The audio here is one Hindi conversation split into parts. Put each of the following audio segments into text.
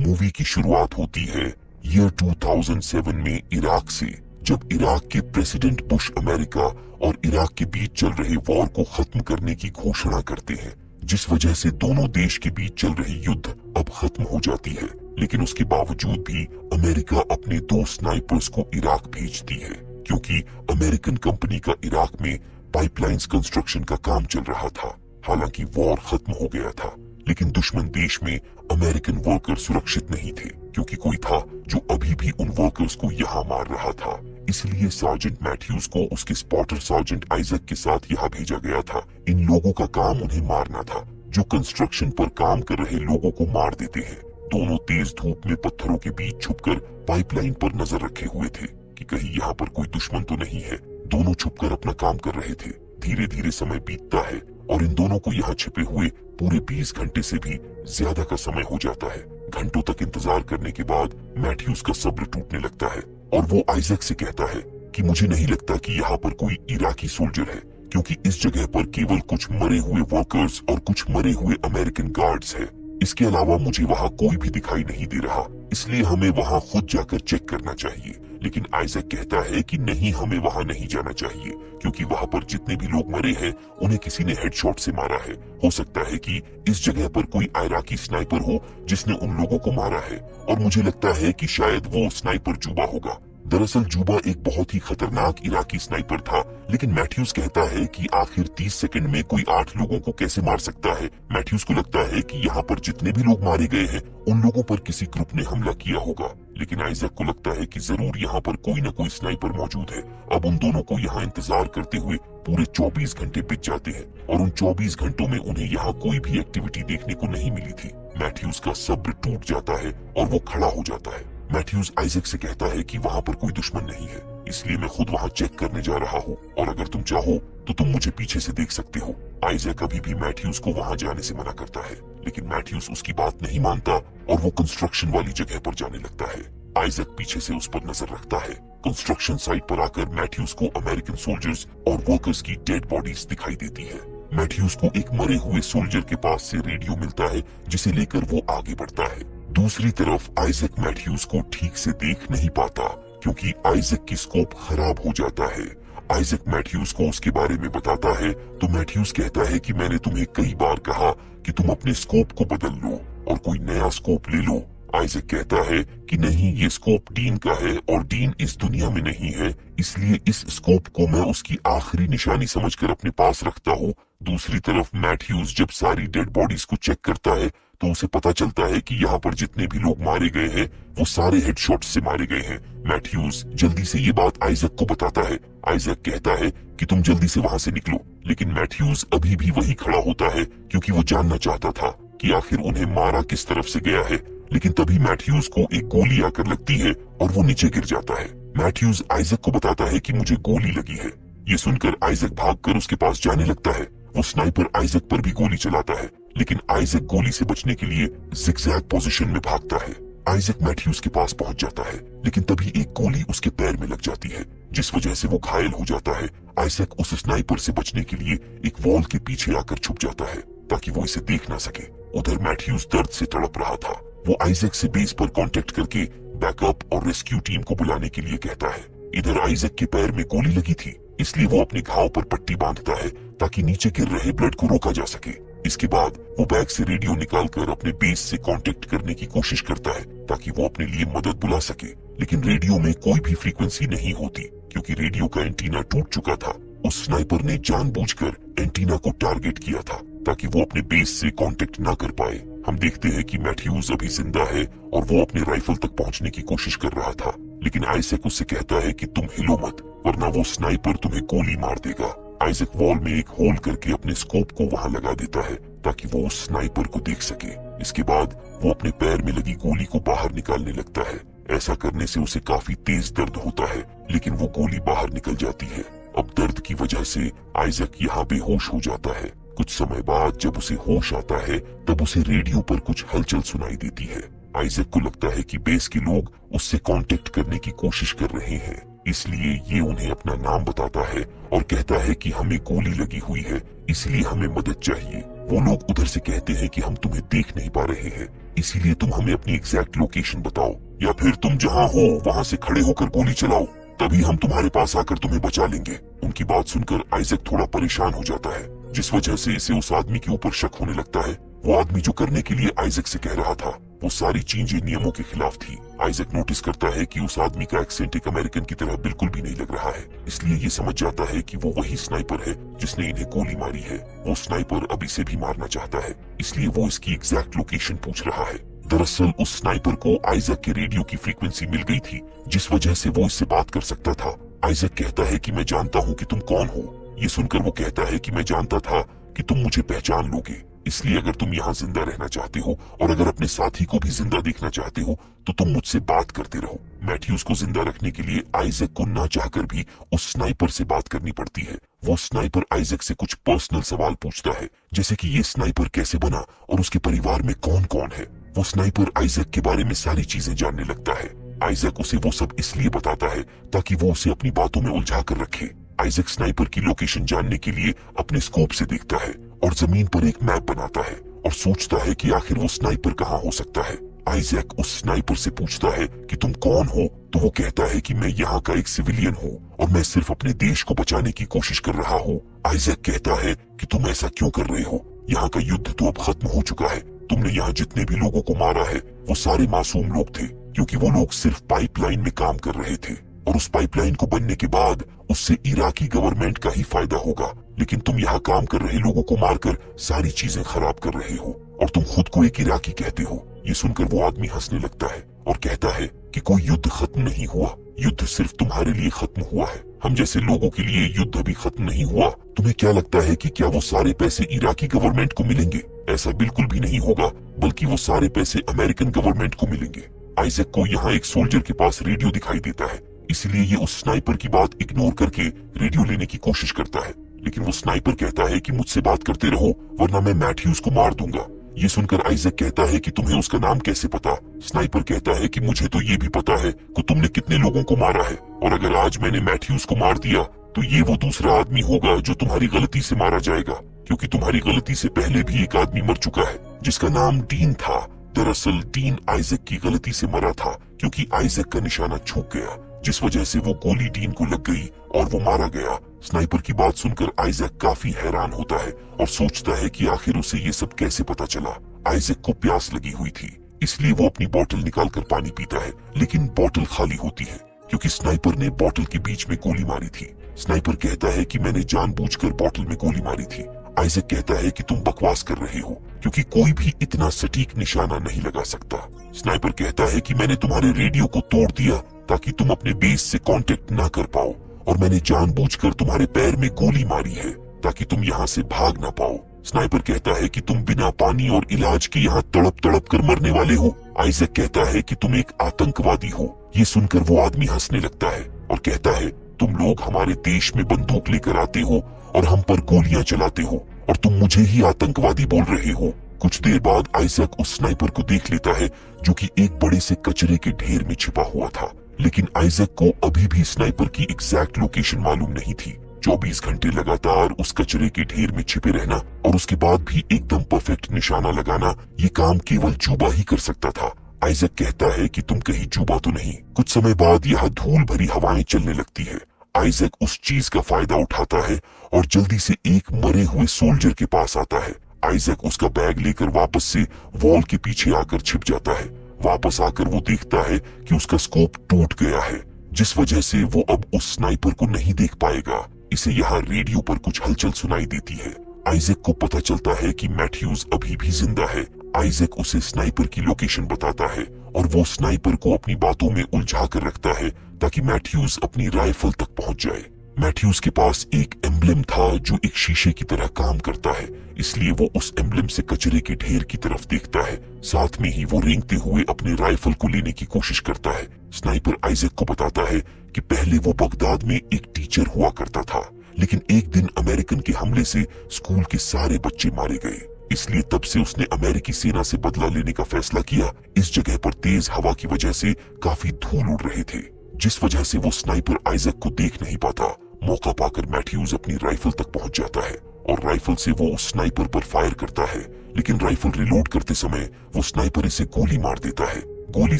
मूवी की शुरुआत होती है ईयर 2007 में इराक से, जब इराक के प्रेसिडेंट बुश अमेरिका और इराक के बीच चल रहे वॉर को खत्म करने की घोषणा करते हैं, जिस वजह से दोनों देश के बीच चल रही युद्ध अब खत्म हो जाती है। लेकिन उसके बावजूद भी अमेरिका अपने 2 स्नाइपर्स को इराक भेजती है, क्योंकि अमेरिकन कंपनी का इराक में पाइपलाइंस कंस्ट्रक्शन का काम चल रहा था। हालांकि वॉर खत्म हो गया था, लेकिन दुश्मन देश में अमेरिकन वर्कर सुरक्षित नहीं थे, क्योंकि कोई था जो अभी भी उन वर्कर्स को यहाँ मार रहा था। इसलिए सार्जेंट मैथ्यूज को उसके स्पॉटर सार्जेंट आइजक के साथ यहाँ भेजा गया था। इन लोगों का काम उन्हें मारना था, जो कंस्ट्रक्शन पर काम कर रहे लोगों को मार देते हैं। दोनों तेज धूप में पत्थरों के बीच छुपकर पाइपलाइन पर नजर रखे हुए थे कि कहीं यहाँ पर कोई दुश्मन तो नहीं है। दोनों छुपकर अपना काम कर रहे थे। धीरे धीरे समय बीतता है और इन दोनों को यहाँ छिपे हुए पूरे 20 घंटे से भी ज्यादा का समय हो जाता है। घंटों तक इंतजार करने के बाद मैथ्यूज का सब्र टूटने लगता है और वो आइजक से कहता है कि मुझे नहीं लगता कि यहाँ पर कोई इराकी सोल्जर है, क्योंकि इस जगह पर केवल कुछ मरे हुए वर्कर्स और कुछ मरे हुए अमेरिकन गार्ड्स हैं। इसके अलावा मुझे वहाँ कोई भी दिखाई नहीं दे रहा, इसलिए हमें वहाँ खुद जाकर चेक करना चाहिए। लेकिन आइजक कहता है कि नहीं, हमें वहाँ नहीं जाना चाहिए, क्योंकि वहाँ पर जितने भी लोग मरे हैं उन्हें किसी ने हेडशॉट से मारा है। हो सकता है कि इस जगह पर कोई इराकी स्नाइपर हो जिसने उन लोगों को मारा है, और मुझे लगता है कि शायद वो स्नाइपर जुबा होगा। दरअसल जुबा एक बहुत ही खतरनाक इराकी स्नाइपर था, लेकिन मैथ्यूज कहता है कि आखिर 30 सेकंड में कोई 8 लोगों को कैसे मार सकता है। मैथ्यूज को लगता है कि यहाँ पर जितने भी लोग मारे गए हैं उन लोगों पर किसी ग्रुप ने हमला किया होगा, लेकिन आइजक को लगता है कि जरूर यहाँ पर कोई न कोई स्नाइपर मौजूद है। अब उन दोनों को यहाँ इंतजार करते हुए पूरे 24 घंटे बीत जाते हैं और उन 24 घंटों में उन्हें यहाँ कोई भी एक्टिविटी देखने को नहीं मिली थी। मैथ्यूज का सब्र टूट जाता है और वो खड़ा हो जाता है। मैथ्यूज आइजक से कहता है कि वहाँ पर कोई दुश्मन नहीं है, इसलिए मैं खुद वहाँ चेक करने जा रहा हूँ, और अगर तुम चाहो तो तुम मुझे पीछे से देख सकते हो। आइजक अभी भी मैथ्यूज को वहाँ जाने से मना करता है, लेकिन मैथ्यूज उसकी बात नहीं मानता और वो कंस्ट्रक्शन वाली जगह पर जाने लगता है। आइजक पीछे से उस पर नजर रखता है। कंस्ट्रक्शन साइट पर आकर मैथ्यूज को अमेरिकन सोल्जर्स और वर्कर्स की डेड बॉडीज दिखाई देती है। मैथ्यूज को एक मरे हुए सोल्जर के पास से रेडियो मिलता है, जिसे लेकर वो आगे बढ़ता है। दूसरी तरफ आइजक मैथ्यूज को ठीक से देख नहीं पाता, क्योंकि आइजक की स्कोप खराब हो जाता है। आइजक मैथ्यूज को उसके बारे में बताता है तो मैथ्यूज कहता है कि मैंने तुम्हें कई बार कहा कि तुम अपने स्कोप को बदल लो और कोई नया स्कोप ले लो। आइजक कहता है कि नहीं, ये स्कोप डीन का है और डीन इस दुनिया में नहीं है, इसलिए इस स्कोप को मैं उसकी आखिरी निशानी समझकर अपने पास रखता हूँ। दूसरी तरफ मैथ्यूज जब सारी डेड बॉडीज को चेक करता है तो उसे पता चलता है कि यहाँ पर जितने भी लोग मारे गए हैं वो सारे हेडशॉट से मारे गए हैं। मैथ्यूज जल्दी से ये बात आइजक को बताता है। आइजक कहता है कि तुम जल्दी से वहाँ से निकलो, लेकिन मैथ्यूज अभी भी वही खड़ा होता है, क्योंकि वो जानना चाहता था कि आखिर उन्हें मारा किस तरफ से गया है। लेकिन तभी मैथ्यूज को एक गोली आकर लगती है और वो नीचे गिर जाता है। मैथ्यूज आइजक को बताता है कि मुझे गोली लगी है। ये सुनकर आइजक भागकर उसके पास जाने लगता है। वो स्नाइपर आइजक पर भी गोली चलाता है, लेकिन आइजक गोली से बचने के लिए जिगजैग पोजीशन में भागता है। आइजक मैथ्यूज के पास पहुंच जाता है, लेकिन तभी एक गोली उसके पैर में लग जाती है, जिस वजह से वो घायल हो जाता है। आइजक उस स्नाइपर से बचने के लिए एक वॉल के पीछे आकर छुप जाता है ताकि वो इसे देख ना सके। उधर मैथ्यूज दर्द से तड़प रहा था। वो आइजक से बेस पर कांटेक्ट करके बैकअप और रेस्क्यू टीम को बुलाने के लिए कहता है। इधर आइजक के पैर में गोली लगी थी, इसलिए वो अपने घाव पर पट्टी बांधता है ताकि नीचे गिर रहे ब्लड को रोका जा सके। इसके बाद वो बैग से रेडियो निकालकर अपने बेस से कांटेक्ट करने की कोशिश करता है ताकि वो अपने लिए मदद बुला सके, लेकिन रेडियो में कोई भी फ्रीक्वेंसी नहीं होती, क्योंकि रेडियो का एंटीना टूट चुका था। उस स्नाइपर ने जानबूझकर एंटीना को टारगेट किया था ताकि वो अपने बेस से कांटेक्ट ना कर पाए। हम देखते हैं कि मैथ्यूज अभी जिंदा है और वो अपने राइफल तक पहुंचने की कोशिश कर रहा था, लेकिन आइजक उससे कहता है कि तुम हिलो मत, वरना वो स्नाइपर तुम्हें गोली मार देगा। आइजक वॉल में एक होल करके अपने स्कोप को वहां लगा देता है ताकि वो उस स्नाइपर को देख सके। इसके बाद वो अपने पैर में लगी गोली को बाहर निकालने लगता है। ऐसा करने से उसे काफी तेज दर्द होता है, लेकिन वो गोली बाहर निकल जाती है। अब दर्द की वजह से आइजक यहाँ बेहोश हो जाता है। कुछ समय बाद जब उसे होश आता है तब उसे रेडियो पर कुछ हलचल सुनाई देती है। आइजक को लगता है कि बेस के लोग उससे कांटेक्ट करने की कोशिश कर रहे हैं, इसलिए ये उन्हें अपना नाम बताता है और कहता है कि हमें गोली लगी हुई है, इसलिए हमें मदद चाहिए। वो लोग उधर से कहते हैं कि हम तुम्हें देख नहीं पा रहे हैं, इसीलिए तुम हमें अपनी एग्जैक्ट लोकेशन बताओ, या फिर तुम जहाँ हो वहाँ से खड़े होकर गोली चलाओ, तभी हम तुम्हारे पास आकर तुम्हें बचा लेंगे। उनकी बात सुनकर आइजैक थोड़ा परेशान हो जाता है, जिस वजह से इसे उस आदमी के ऊपर शक होने लगता है। वो आदमी जो करने के लिए आइजैक से कह रहा था वो सारी चीजें नियमों के खिलाफ थी। आइजैक नोटिस करता है कि उस आदमी का एक्सेंट एक अमेरिकन की तरह बिल्कुल भी नहीं लग रहा है, इसलिए ये समझ जाता है कि वो वही स्नाइपर है जिसने इन्हें गोली मारी है। वो स्नाइपर अब इसे भी मारना चाहता है, इसलिए वो इसकी एग्जैक्ट लोकेशन पूछ रहा है। दरअसल उस स्नाइपर को आइजैक के रेडियो की फ्रीक्वेंसी मिल गई थी, जिस वजह से वो इससे बात कर सकता था। आइजैक कहता है कि मैं जानता हूँ कि तुम कौन हो। ये सुनकर वो कहता है कि मैं जानता था कि तुम मुझे पहचान लोगे, इसलिए अगर तुम यहाँ जिंदा रहना चाहते हो और अगर अपने साथी को भी जिंदा देखना चाहते हो तो तुम मुझसे बात करते रहो। मैथ्यूज को जिंदा रखने के लिए आइजैक को ना चाहकर भी उस स्नाइपर से बात करनी पड़ती है। वो स्नाइपर आइजैक से कुछ पर्सनल सवाल पूछता है, जैसे कि ये स्नाइपर कैसे बना और उसके परिवार में कौन कौन है। वो स्नाइपर आइजैक के बारे में सारी चीजें जानने लगता है। आइजैक उसे वो सब इसलिए बताता है ताकि वो उसे अपनी बातों में उलझा कर रखे। आइजैक स्नाइपर की लोकेशन जानने के लिए अपने स्कोप से देखता है और जमीन पर एक मैप बनाता है और सोचता है कि आखिर वो स्नाइपर कहाँ हो सकता है। आइजैक उस स्नाइपर से पूछता है कि तुम कौन हो, तो वो कहता है कि मैं यहाँ का एक सिविलियन हूँ और मैं सिर्फ अपने देश को बचाने की कोशिश कर रहा हूँ। आइजैक कहता है कि तुम ऐसा क्यों कर रहे हो, यहाँ का युद्ध तो अब खत्म हो चुका है। तुमने यहाँ जितने भी लोगों को मारा है वो सारे मासूम लोग थे, क्योंकि वो लोग सिर्फ पाइपलाइन में काम कर रहे थे और उस पाइपलाइन को बनने के बाद उससे इराकी गवर्नमेंट का ही फायदा होगा। लेकिन तुम यहाँ काम कर रहे लोगों को मारकर सारी चीजें खराब कर रहे हो और तुम खुद को एक इराकी कहते हो। ये सुनकर वो आदमी हंसने लगता है और कहता है कि कोई युद्ध खत्म नहीं हुआ, युद्ध सिर्फ तुम्हारे लिए खत्म हुआ है, हम जैसे लोगों के लिए युद्ध अभी खत्म नहीं हुआ। तुम्हें क्या लगता है कि क्या वो सारे पैसे इराकी गवर्नमेंट को मिलेंगे? ऐसा बिल्कुल भी नहीं होगा, बल्कि वो सारे पैसे अमेरिकन गवर्नमेंट को मिलेंगे। आइजैक को यहाँ एक सोल्जर के पास रेडियो दिखाई देता है, इसलिए ये उस स्नाइपर की बात इग्नोर करके रेडियो लेने की कोशिश करता है। लेकिन वो स्नाइपर कहता है कि मुझसे बात करते रहो वरना मैं मैथ्यूज को मार दूंगा। ये सुनकर आइजैक कहता है कि तुम्हें उसका नाम कैसे पता? स्नाइपर कहता है कि मुझे तो ये भी पता है कि तुमने कितने लोगों को मारा है, और अगर आज मैंने मैथ्यूज को मार दिया तो ये वो दूसरा आदमी होगा जो तुम्हारी गलती से मारा जाएगा, क्योंकि तुम्हारी गलती से पहले भी एक आदमी मर चुका है जिसका नाम डीन था। दरअसल डीन आइजैक की गलती से मरा था, क्योंकि आइजैक का निशाना चूक गया, जिस वजह से वो गोली डीन को लग गई और वो मारा गया। स्नाइपर की बात सुनकर आइजैक काफी हैरान होता है और सोचता है कि आखिर उसे ये सब कैसे पता चला। आइजैक को प्यास लगी हुई थी, इसलिए वो अपनी बोतल निकालकर पानी पीता है, लेकिन बोतल खाली होती है क्योंकि स्नाइपर ने बोतल के बीच में गोली मारी थी। स्नाइपर कहता है कि मैंने जानबूझकर बोतल में गोली मारी थी। आइजैक कहता है कि तुम बकवास कर रहे हो, क्योंकि कोई भी इतना सटीक निशाना नहीं लगा सकता। स्नाइपर कहता है कि मैंने तुम्हारे रेडियो को तोड़ दिया ताकि तुम अपने बेस से कांटेक्ट ना कर पाओ, और मैंने जानबूझकर तुम्हारे पैर में गोली मारी है ताकि तुम यहाँ से भाग ना पाओ। स्नाइपर कहता है कि तुम बिना पानी और इलाज के यहाँ तड़प तड़प कर मरने वाले हो। आइजैक कहता है कि तुम एक आतंकवादी हो। ये सुनकर वो आदमी हंसने लगता है और कहता है, तुम लोग हमारे देश में बंदूक लेकर आते हो और हम पर गोलियां चलाते हो, और तुम मुझे ही आतंकवादी बोल रहे हो। कुछ देर बाद आइजैक उस स्नाइपर को देख लेता है जो कि एक बड़े से कचरे के ढेर में छिपा हुआ था, लेकिन आइजैक को अभी भी स्नाइपर की एग्जैक्ट लोकेशन मालूम नहीं थी। 24 घंटे लगातार उस कचरे के ढेर में छिपे रहना और उसके बाद भी एकदम परफेक्ट निशाना लगाना, ये काम केवल चूबा ही कर सकता था। आइजैक कहता है कि तुम कहीं चूबा तो नहीं। कुछ समय बाद यह धूल भरी हवाएं चलने लगती है। आइजैक उस चीज का फायदा उठाता है और जल्दी से एक मरे हुए सोल्जर के पास आता है। आइजैक उसका बैग लेकर वापस से वॉल के पीछे आकर छिप जाता है। वापस आकर वो देखता है कि उसका स्कोप टूट गया है, जिस वजह से वो अब उस स्नाइपर को नहीं देख पाएगा। इसे यहाँ रेडियो पर कुछ हलचल सुनाई देती है। आइजैक को पता चलता है कि मैथ्यूज अभी भी जिंदा है। आइजैक उसे स्नाइपर की लोकेशन बताता है और वो स्नाइपर को अपनी बातों में उलझा कर रखता है ताकि मैथ्यूज अपनी राइफल तक पहुंच जाए। मैथ्यूज के पास एक एम्ब्लेम था जो एक शीशे की तरह काम करता है, इसलिए वो उस एम्ब्लेम से कचरे के ढेर की तरफ देखता है। साथ में ही वो रेंगते हुए अपने राइफल को लेने की कोशिश करता है। स्नाइपर आइजैक को बताता है कि पहले वो बगदाद में एक टीचर हुआ करता था, लेकिन एक दिन अमेरिकन के हमले से स्कूल के सारे बच्चे मारे गए, इसलिए तब से उसने अमेरिकी सेना से बदला लेने का फैसला किया। इस जगह पर तेज हवा की वजह से काफी धूल उड़ रहे थे, जिस वजह से वो स्नाइपर आइजैक को देख नहीं पाता। मौका पाकर मैथ्यूज अपनी राइफल तक पहुंच जाता है और राइफल से वो उस स्नाइपर पर फायर करता है, लेकिन राइफल रिलोड करते समय वो स्नाइपर इसे गोली मार देता है। गोली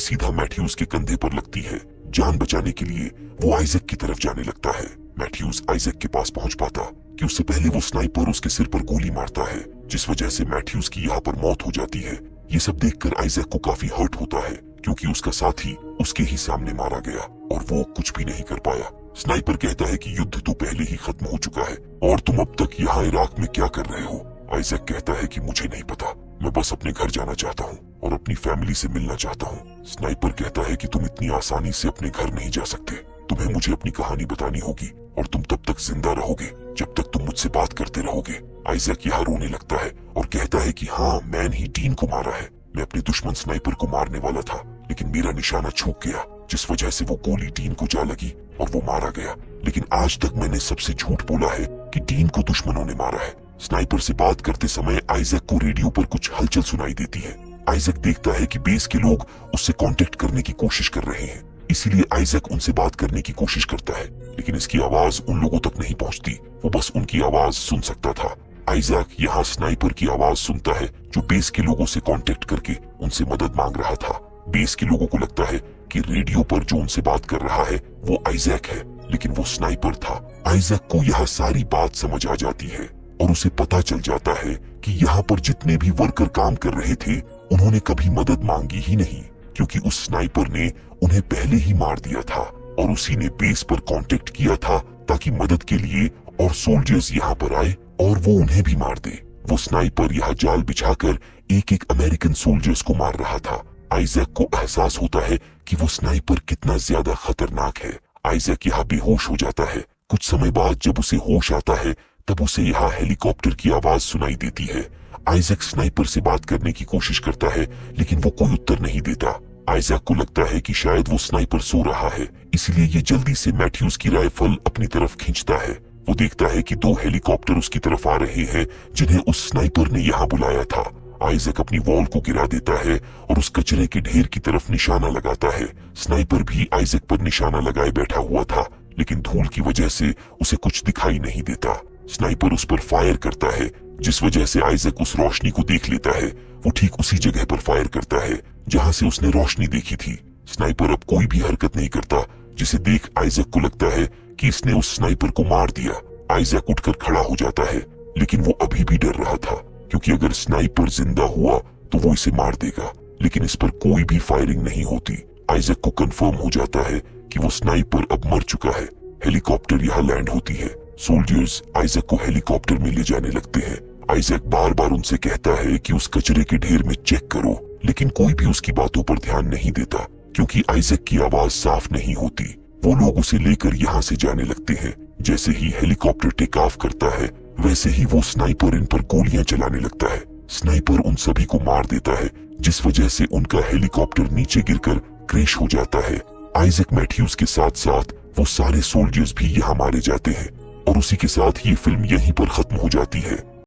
सीधा मैथ्यूज के कंधे पर लगती है। जान बचाने के लिए वो आइजैक की तरफ जाने लगता है। मैथ्यूज आइजैक के पास पहुंच पाता कि उससे पहले वो स्नाइपर उसके सिर पर गोली मारता है, जिस वजह से मैथ्यूज की यहाँ पर मौत हो जाती है। ये सब देखकर आइजैक को काफी हर्ट होता है, क्योंकि उसका साथी उसके ही सामने मारा गया और वो कुछ भी नहीं कर पाया। स्नाइपर कहता है कि युद्ध तो पहले ही खत्म हो चुका है और तुम अब तक यहाँ इराक में क्या कर रहे हो। आइजैक कहता है कि मुझे नहीं पता, मैं बस अपने घर जाना चाहता हूँ और अपनी फैमिली से मिलना चाहता हूँ। स्नाइपर कहता है कि तुम इतनी आसानी से अपने घर नहीं जा सकते, तुम्हें मुझे अपनी कहानी बतानी होगी और तुम तब तक जिंदा रहोगे जब तक तुम मुझसे बात करते रहोगे। आइजैक यहाँ रोने लगता है और कहता है कि हाँ, मैंने ही डीन को मारा है। मैं अपने दुश्मन स्नाइपर को मारने वाला था, लेकिन मेरा निशाना चूक गया, जिस वजह से वो गोली डीन को जा लगी और वो मारा गया। लेकिन आज तक मैंने सबसे झूठ बोला है कि डीन को दुश्मनों ने मारा है। स्नाइपर से बात करते समय आइजैक को रेडियो पर कुछ हलचल सुनाई देती है। आइजैक देखता है कि बेस के लोग उससे कांटेक्ट करने की कोशिश कर रहे हैं, इसीलिए आइजैक उनसे बात करने की कोशिश करता है, लेकिन इसकी आवाज उन लोगों तक नहीं पहुंचती। वो बस उनकी आवाज सुन सकता था। आइजैक यहाँ स्नाइपर की आवाज सुनता है, जो बेस के लोगों से कांटेक्ट करके उनसे मदद मांग रहा था। बेस के लोगों को लगता है कि रेडियो पर जो उनसे बात कर रहा है वो आइजैक है, लेकिन वो स्नाइपर था। आइजैक को यह सारी बात समझ आ जाती है और उसे पता चल जाता है कि यहाँ पर जितने भी वर्कर काम कर रहे थे उन्होंने कभी मदद मांगी ही नहीं, क्योंकि उस स्नाइपर ने उन्हें पहले ही मार दिया था और उसी ने बेस पर कांटेक्ट किया था ताकि मदद के लिए और सोल्जर्स यहाँ पर आए और वो उन्हें भी मार दे। वो स्नाइपर यहाँ जाल बिछाकर एक एक अमेरिकन सोल्जर्स को मार रहा था। आइजैक को एहसास होता है कि वो स्नाइपर कितना ज्यादा खतरनाक है। आइजैक यहाँ बेहोश हो जाता है। कुछ समय बाद जब उसे होश आता है तब उसे यहाँ हेलीकॉप्टर की आवाज सुनाई देती है। आइजैक स्नाइपर से बात करने की कोशिश करता है, लेकिन वो कोई उत्तर नहीं देता। आइजैक को लगता है कि शायद वो स्नाइपर सो रहा है, इसलिए ये जल्दी से मैथ्यूज की राइफल अपनी तरफ खींचता है। वो देखता है कि 2 हेलीकॉप्टर उसकी तरफ आ रहे हैं, जिन्हें उस स्नाइपर ने यहाँ बुलाया था। आइजैक अपनी वॉल को गिरा देता है और उस कचरे के ढेर की तरफ निशाना लगाता है। स्नाइपर भी आइजैक पर निशाना लगाए बैठा हुआ था, लेकिन धूल की वजह से उसे कुछ दिखाई नहीं देता। स्नाइपर उस पर फायर करता है, जिस वजह से आइजैक उस रोशनी को देख लेता है। वो ठीक उसी जगह पर फायर करता है जहां से उसने रोशनी देखी थी। स्नाइपर अब कोई भी हरकत नहीं करता, जिसे देख आइजैक को लगता है कि इसने उस स्नाइपर को मार दिया। आइजैक उठकर खड़ा हो जाता है, लेकिन वो अभी भी डर रहा था, क्योंकि अगर स्नाइपर जिंदा हुआ तो वो इसे मार देगा। लेकिन इस पर कोई भी फायरिंग नहीं होती। आइजैक को कंफर्म हो जाता है कि वो स्नाइपर अब मर चुका है। हेलीकॉप्टर यहाँ लैंड होती है। सोल्जर्स आइजैक को हेलीकॉप्टर में ले जाने लगते हैं। आइजैक बार बार उनसे कहता है कि उस कचरे के ढेर में चेक करो, लेकिन कोई भी उसकी बातों पर ध्यान नहीं देता, क्योंकि आइजैक की आवाज साफ नहीं होती। वो लोग उसे लेकर यहाँ से जाने लगते हैं। जैसे ही हेलीकॉप्टर टेक ऑफ करता है, वैसे ही वो स्नाइपर इन पर गोलियां चलाने लगता है। स्नाइपर उन सभी को मार देता है, जिस वजह से उनका हेलीकॉप्टर नीचे गिरकर क्रैश हो जाता है। आइजैक मैथ्यूज के साथ साथ वो सारे सोल्जर्स भी यहाँ मारे जाते हैं और उसी के साथ ये फिल्म यहीं पर खत्म हो जाती है।